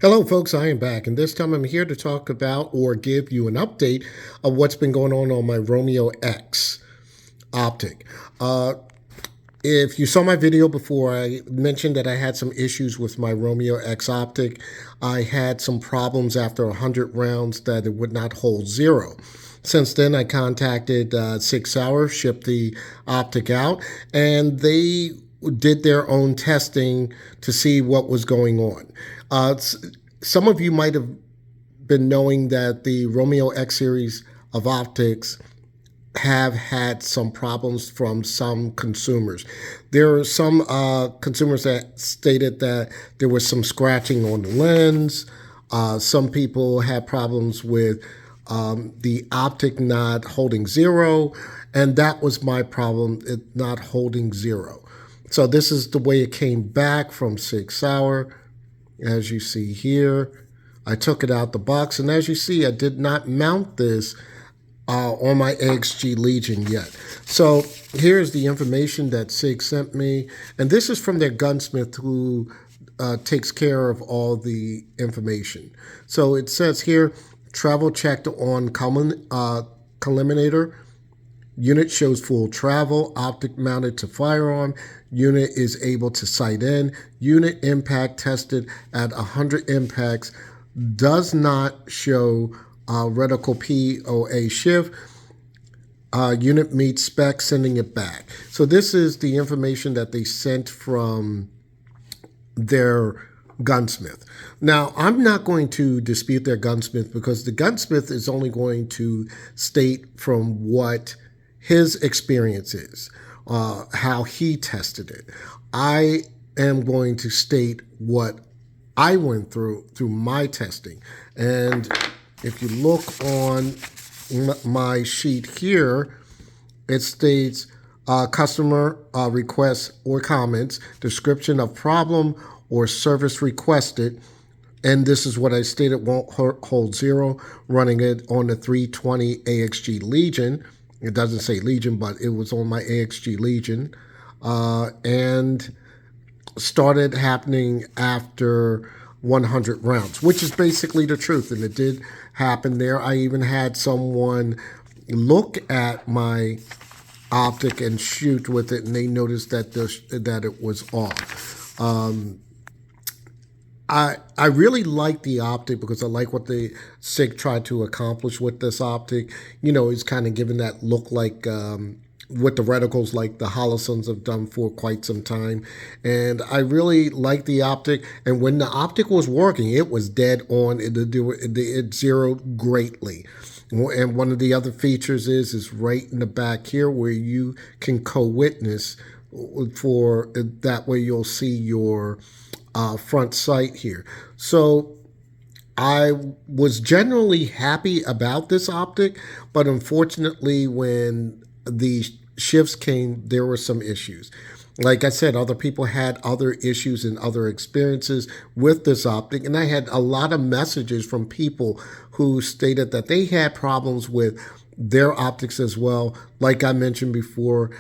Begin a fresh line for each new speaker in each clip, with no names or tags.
Hello, folks. I am back, and this time I'm here to talk about or give you an update of what's been going on my Romeo X Optic. If you saw my video before, I mentioned that I had some issues with my Romeo X Optic. I had some problems after 100 rounds that it would not hold zero. Since then, I contacted 6 Hour, shipped the Optic out, and they did their own testing to see what was going on. Some of you might have been knowing that the Romeo X series of optics have had some problems from some consumers. There are some consumers that stated that there was some scratching on the lens. Some people had problems with the optic not holding zero, and that was my problem, it not holding zero. So this is the way it came back from 6 Hour. As you see here, I took it out the box, and as you see, I did not mount this on my AXG Legion yet. So here's the information that SIG sent me, and this is from their gunsmith who takes care of all the information. So it says here, travel checked on collimator. Unit shows full travel, optic mounted to firearm. Unit is able to sight in. Unit impact tested at 100 impacts. Does not show reticle POA shift. Unit meets spec, sending it back. So this is the information that they sent from their gunsmith. Now, I'm not going to dispute their gunsmith because the gunsmith is only going to state from what his experience is, how he tested it. I am going to state what I went through my testing. And if you look on my sheet here, it states customer requests or comments, description of problem or service requested. And this is what I stated, won't hold zero, running it on the 320 AXG Legion. It doesn't say Legion, but it was on my AXG Legion. And started happening after 100 rounds, which is basically the truth. And it did happen there. I even had someone look at my optic and shoot with it, and they noticed that that it was off. I really like the optic because I like what the SIG tried to accomplish with this optic. You know, it's kind of giving that look like with the reticles like the Holosons have done for quite some time. And I really like the optic. And when the optic was working, it was dead on. It zeroed greatly. And one of the other features is right in the back here where you can co-witness for that way you'll see your front sight here. So I was generally happy about this optic, but unfortunately when the shifts came, there were some issues. Like I said, other people had other issues and other experiences with this optic, and I had a lot of messages from people who stated that they had problems with their optics as well. Like I mentioned before,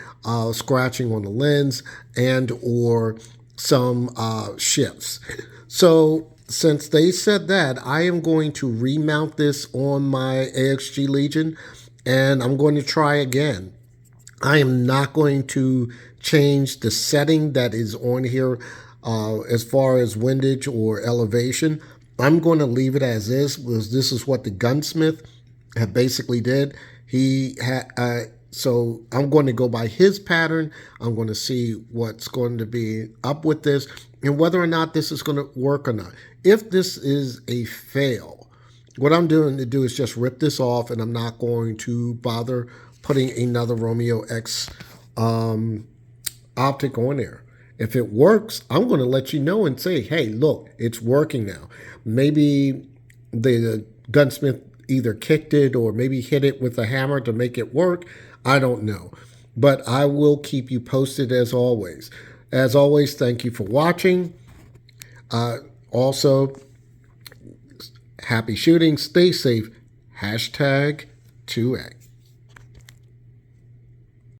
scratching on the lens and or some shifts. So since they said that, I am going to remount this on my AXG Legion, and I'm going to try again. I am not going to change the setting that is on here as far as windage or elevation. I'm going to leave it as is, because this is what the gunsmith had basically did. He had so I'm going to go by his pattern. I'm going to see what's going to be up with this and whether or not this is going to work or not. If this is a fail, what I'm doing to do is just rip this off, and I'm not going to bother putting another Romeo X optic on there. If it works, I'm going to let you know and say, hey, look, it's working now. Maybe the gunsmith either kicked it or maybe hit it with a hammer to make it work. I don't know. But I will keep you posted as always. As always, thank you for watching. Also, happy shooting. Stay safe. #2X.